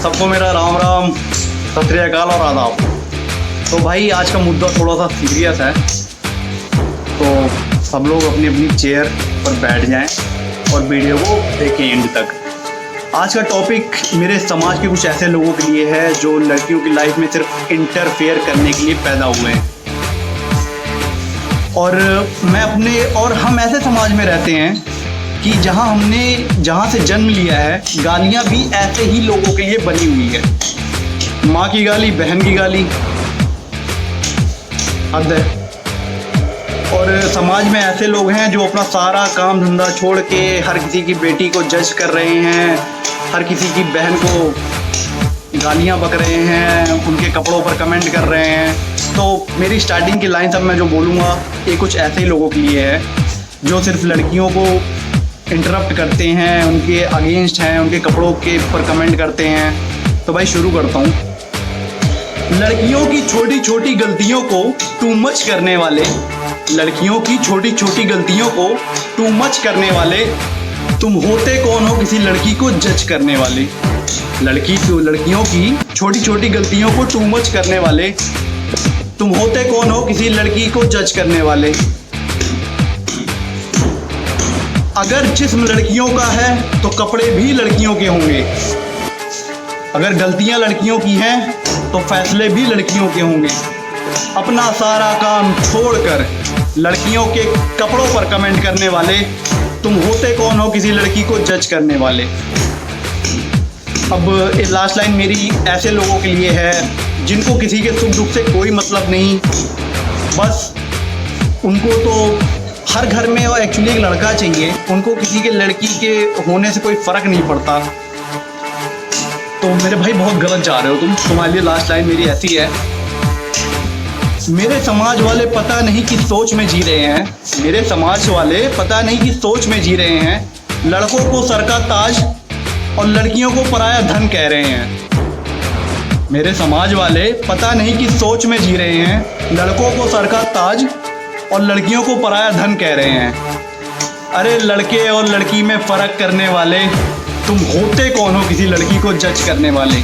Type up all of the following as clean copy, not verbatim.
सबको मेरा राम राम, सत श्री अकाल और आदाब। तो भाई आज का मुद्दा थोड़ा सा सीरियस है, तो सब लोग अपनी अपनी चेयर पर बैठ जाएं और वीडियो को देखें एंड तक। आज का टॉपिक मेरे समाज के कुछ ऐसे लोगों के लिए है जो लड़कियों की लाइफ में सिर्फ इंटरफेयर करने के लिए पैदा हुए हैं। और हम ऐसे समाज में रहते हैं कि जहाँ से जन्म लिया है, गालियाँ भी ऐसे ही लोगों के लिए बनी हुई है। माँ की गाली, बहन की गाली, हद है। और समाज में ऐसे लोग हैं जो अपना सारा काम धंधा छोड़ के हर किसी की बेटी को जज कर रहे हैं, हर किसी की बहन को गालियाँ बक रहे हैं, उनके कपड़ों पर कमेंट कर रहे हैं। तो मेरी स्टार्टिंग की लाइन सब मैं जो बोलूँगा ये कुछ ऐसे ही लोगों के लिए है जो सिर्फ लड़कियों को इंटरप्ट करते हैं, उनके अगेंस्ट हैं, उनके कपड़ों के ऊपर कमेंट करते हैं। तो भाई शुरू करता हूँ। लड़कियों की छोटी छोटी गलतियों को टू मच करने वाले, लड़कियों की छोटी छोटी गलतियों को टू मच करने वाले, तुम होते कौन हो किसी लड़की को जज करने वाले। लड़कियों की छोटी छोटी गलतियों को टू मच करने वाले, तुम होते कौन हो किसी लड़की को जज करने वाले। अगर जिस्म लड़कियों का है तो कपड़े भी लड़कियों के होंगे। अगर गलतियां लड़कियों की हैं तो फैसले भी लड़कियों के होंगे। अपना सारा काम छोड़कर लड़कियों के कपड़ों पर कमेंट करने वाले, तुम होते कौन हो किसी लड़की को जज करने वाले। अब ये लास्ट लाइन मेरी ऐसे लोगों के लिए है जिनको किसी के सुख दुख से कोई मतलब नहीं। बस उनको तो हर घर में एक्चुअली एक लड़का चाहिए, उनको किसी के लड़की के होने से कोई फ़र्क नहीं पड़ता। तो मेरे भाई बहुत गलत जा रहे हो तुम। तुम्हारे लिए लास्ट लाइन मेरी ऐसी है, मेरे समाज वाले पता नहीं किस सोच में जी रहे हैं। मेरे समाज वाले पता नहीं किस सोच में जी रहे हैं। लड़कों को सर का ताज और लड़कियों को पराया धन कह रहे हैं। मेरे समाज वाले पता नहीं किस सोच में जी रहे हैं। लड़कों को सर का ताज और लड़कियों को पराया धन कह रहे हैं। अरे लड़के और लड़की में फ़र्क करने वाले, तुम होते कौन हो किसी लड़की को जज करने वाले।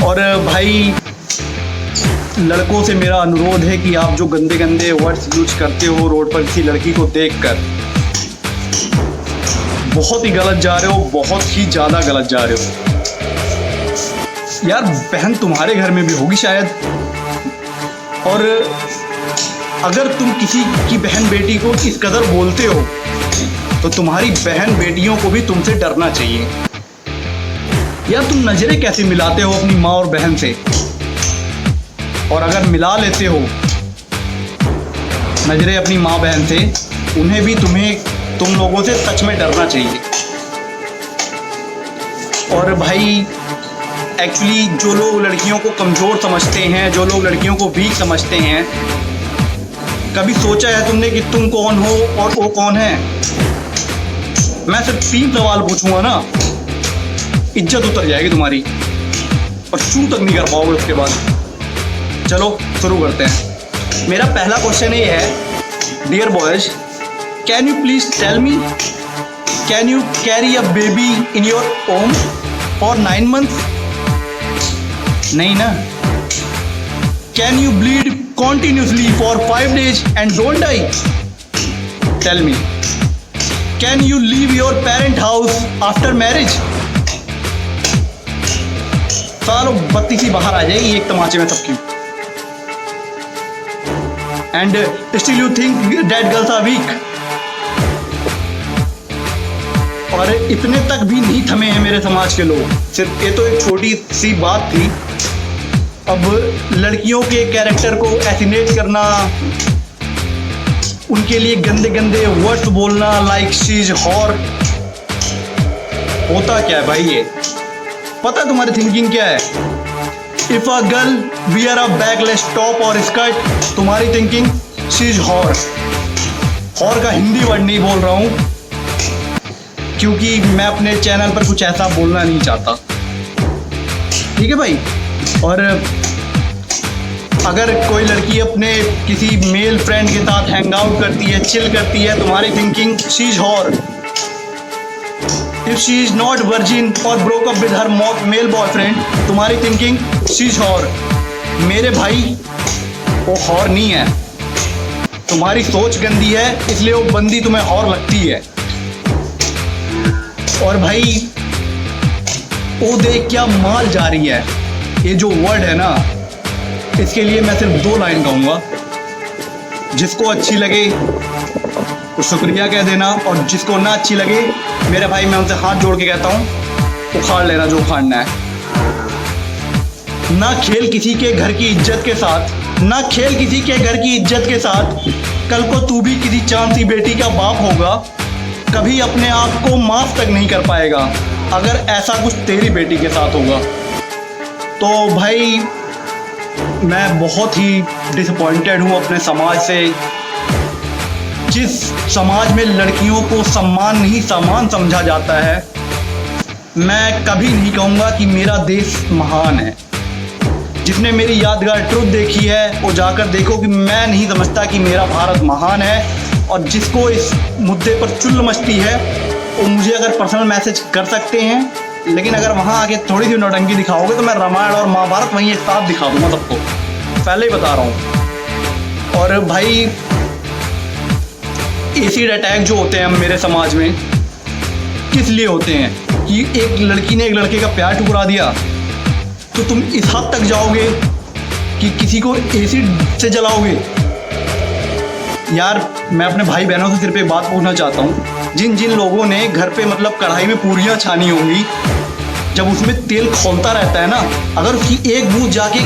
और भाई लड़कों से मेरा अनुरोध है कि आप जो गंदे गंदे वर्ड्स यूज करते हो रोड पर किसी लड़की को देखकर, बहुत ही गलत जा रहे हो, बहुत ही ज़्यादा गलत जा रहे हो। यार बहन तुम्हारे घर में भी होगी शायद, और अगर तुम किसी की बहन बेटी को इस कदर बोलते हो तो तुम्हारी बहन बेटियों को भी तुमसे डरना चाहिए। यार तुम नज़रें कैसे मिलाते हो अपनी माँ और बहन से, और अगर मिला लेते हो नज़रें अपनी माँ बहन से, उन्हें भी तुम लोगों से सच में डरना चाहिए। और भाई एक्चुअली जो लोग लड़कियों को कमज़ोर समझते हैं, जो लोग लड़कियों को वीक समझते हैं, कभी सोचा है तुमने कि तुम कौन हो और वो कौन है? मैं सिर्फ 3 सवाल पूछूंगा ना, इज्जत उतर जाएगी तुम्हारी और चू तक नहीं कर पाओगे उसके बाद। चलो शुरू करते हैं। मेरा पहला क्वेश्चन ये है, dear boys, can you please tell me, can you carry a baby in your home for 9 months? नहीं ना। Can you bleed continuously for 5 days and don't die? Tell me. Can you leave your parent house after marriage? सालों बत्ती सी बाहर आ जाएगी एक तमाचे में सबकी। And still you think that girls are weak? और इतने तक भी नहीं थमे हैं मेरे समाज के लोग। सिर्फ ये तो एक छोटी सी बात थी। अब लड़कियों के कैरेक्टर को एसिनेट करना, उनके लिए गंदे गंदे वर्ड्स बोलना, लाइक शी इज हॉर। होता क्या है भाई ये? पता है तुम्हारी थिंकिंग क्या है? If a girl wear a backless top और स्कर्ट, तुम्हारी thinking she is whore. Whore का हिंदी वर्ड नहीं बोल रहा हूँ क्योंकि मैं अपने चैनल पर कुछ ऐसा बोलना नहीं चाहता, ठीक है भाई। और अगर कोई लड़की अपने किसी मेल फ्रेंड के साथ हैंग आउट करती है, चिल करती है, तुम्हारी thinking she is whore. If she is not virgin और broke up with her male boyfriend, तुम्हारी थिंकिंग शी इज हॉर। मेरे भाई वो हॉर नहीं है, तुम्हारी सोच गंदी है, इसलिए वो बंदी तुम्हें हॉर लगती है। और भाई ओ देख क्या माल जा रही है, ये जो वर्ड है ना, इसके लिए मैं सिर्फ 2 लाइन कहूँगा। जिसको अच्छी लगे तो शुक्रिया कह देना, और जिसको ना अच्छी लगे मेरे भाई मैं उनसे हाथ जोड़ के कहता हूँ उखाड़ लेना जो उखाड़ना है। ना खेल किसी के घर की इज्जत के साथ, ना खेल किसी के घर की इज्जत के साथ, कल को तू भी किसी चांद सी बेटी का बाप होगा, कभी अपने आप को माफ तक नहीं कर पाएगा अगर ऐसा कुछ तेरी बेटी के साथ होगा। तो भाई मैं बहुत ही डिसअपॉइंटेड हूँ अपने समाज से। जिस समाज में लड़कियों को सम्मान नहीं सामान समझा जाता है, मैं कभी नहीं कहूँगा कि मेरा देश महान है। जिसने मेरी यादगार ट्रुथ देखी है वो जाकर देखो कि मैं नहीं समझता कि मेरा भारत महान है। और जिसको इस मुद्दे पर चुल मचती है वो मुझे अगर पर्सनल मैसेज कर सकते हैं, लेकिन अगर वहाँ आके थोड़ी सी नौटंकी दिखाओगे तो मैं रामायण और महाभारत वहीं एक साथ दिखा दूंगा सबको, पहले ही बता रहा हूँ। और भाई एसिड अटैक जो होते हैं मेरे समाज में किस लिए होते हैं कि एक लड़की ने एक लड़के का प्यार ठुकरा दिया तो तुम इस हद तक जाओगे कि किसी को एसिड से जलाओगे। यार मैं अपने भाई बहनों से सिर्फ एक बात पूछना चाहता हूँ, जिन जिन लोगों ने घर पे मतलब कढ़ाई में पूरियाँ छानी होंगी, जब उसमें तेल खौलता रहता है ना, अगर उसकी एक बूंद जाके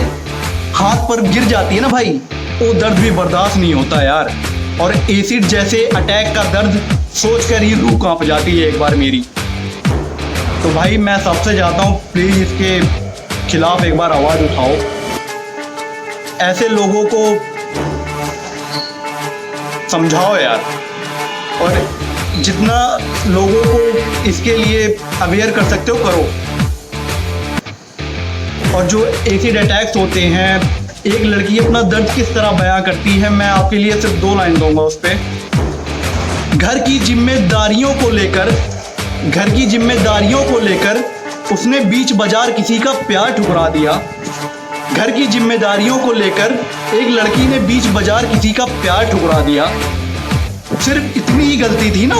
हाथ पर गिर जाती है ना भाई, वो दर्द भी बर्दाश्त नहीं होता यार। और एसिड जैसे अटैक का दर्द सोच कर ही रूह कांप जाती है एक बार मेरी। तो भाई मैं सबसे चाहता हूँ प्लीज़ इसके खिलाफ एक बार आवाज़ उठाओ। ऐसे लोगों को समझाओ यार, और जितना लोगों को इसके लिए अवेयर कर सकते हो करो। और जो एसिड अटैक्स होते हैं, एक लड़की अपना दर्द किस तरह बयां करती है, मैं आपके लिए सिर्फ 2 लाइन दूंगा उस पर। घर की जिम्मेदारियों को लेकर उसने बीच बाजार किसी का प्यार ठुकरा दिया। घर की जिम्मेदारियों को लेकर एक लड़की ने बीच बाजार किसी का प्यार ठुकरा दिया। सिर्फ इतनी ही गलती थी ना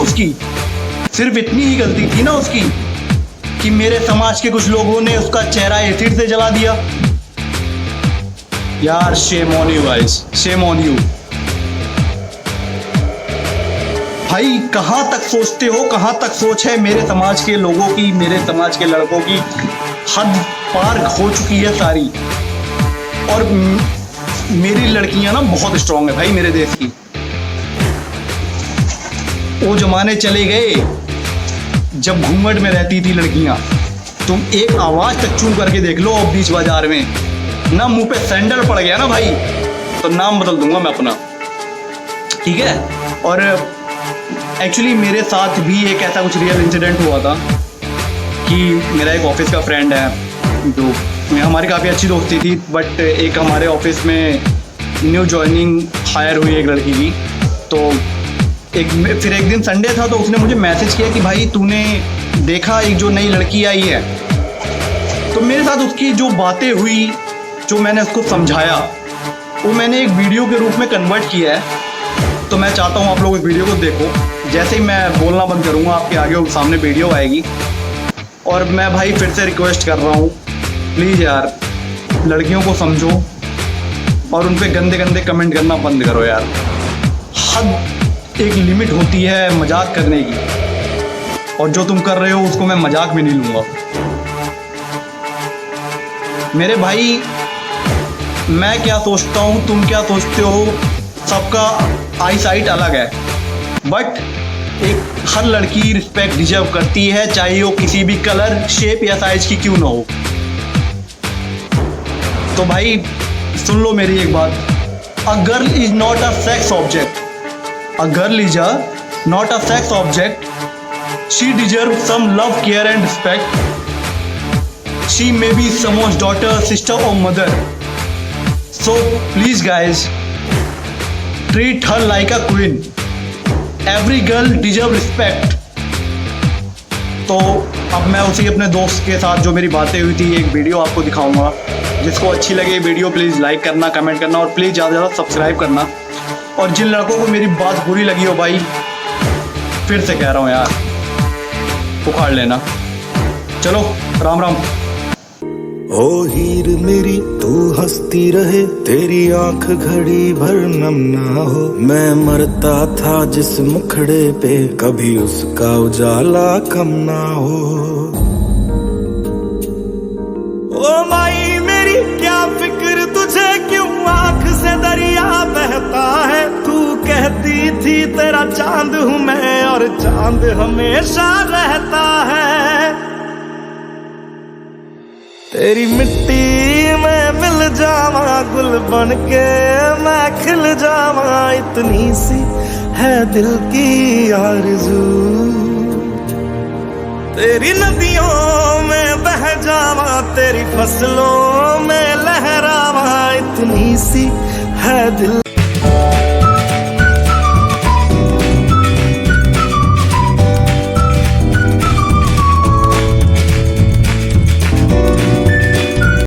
उसकी, कि मेरे समाज के कुछ लोगों ने उसका चेहरा एसिड से जला दिया। यार shame on you guys, shame on you. भाई कहाँ तक सोचते हो, कहाँ तक सोच है मेरे समाज के लोगों की, मेरे समाज के लड़कों की हद पार हो चुकी है सारी। और मेरी लड़कियां ना बहुत स्ट्रांग है भाई मेरे देश की। वो जमाने चले गए जब घूंघट में रहती थी लड़कियां। तुम एक आवाज तक चूं करके देख लो और बीच बाजार में ना मुंह पे सैंडल पड़ गया ना भाई, तो नाम बदल दूंगा मैं अपना, ठीक है। और एक्चुअली मेरे साथ भी एक ऐसा कुछ रियल इंसिडेंट हुआ था कि मेरा एक ऑफिस का फ्रेंड है जो हमारी काफ़ी अच्छी दोस्ती थी, बट एक हमारे ऑफिस में न्यू जॉइनिंग हायर हुई एक लड़की की। तो फिर एक दिन संडे था तो उसने मुझे मैसेज किया कि भाई तूने देखा एक जो नई लड़की आई है। तो मेरे साथ उसकी जो बातें हुई, जो मैंने उसको समझाया, वो मैंने एक वीडियो के रूप में कन्वर्ट किया है। तो मैं चाहता हूँ आप लोग इस वीडियो को देखो। जैसे ही मैं बोलना बंद करूँगा आपके आगे सामने वीडियो आएगी। और मैं भाई फिर से रिक्वेस्ट कर रहा हूँ, प्लीज़ यार लड़कियों को समझो और उन पे गंदे गंदे कमेंट करना बंद करो यार। हद एक लिमिट होती है मजाक करने की, और जो तुम कर रहे हो उसको मैं मजाक में नहीं लूँगा। मेरे भाई मैं क्या सोचता हूँ, तुम क्या सोचते हो, सबका आई साइट अलग है, बट एक हर लड़की रिस्पेक्ट डिजर्व करती है, चाहे वो किसी भी कलर, शेप या साइज की क्यों ना हो। तो भाई सुन लो मेरी एक बात, a girl is not a sex object, a girl is a not a sex object, she deserve some love, care and respect, she may be someone's daughter, sister or mother, so please guys treat her like a queen, every girl deserve respect। तो अब मैं उसी अपने दोस्त के साथ जो मेरी बातें हुई थी एक वीडियो आपको दिखाऊंगा। जिसको अच्छी लगे वीडियो प्लीज़ लाइक करना, कमेंट करना और प्लीज़ ज़्यादा से ज़्यादा सब्सक्राइब करना। और जिन लड़कों को मेरी बात बुरी लगी हो भाई, फिर से कह रहा हूँ यार, उखाड़ लेना। चलो राम राम। ओ हीर मेरी तू हंसती रहे, तेरी आंख घड़ी भर नम ना हो। मैं मरता था जिस मुखड़े पे, कभी उसका उजाला कम ना हो। ओ माई मेरी क्या फिक्र तुझे, क्यों आंख से दरिया बहता है। तू कहती थी तेरा चांद हूँ मैं, और चांद हमेशा रहता है। तेरी मिट्टी में मिल जावा, गुल बन के मैं खिल जावा। इतनी सी है दिल की आरज़ू, तेरी नदियों में बह जावा, तेरी फसलों में लहरावा। इतनी सी है दिल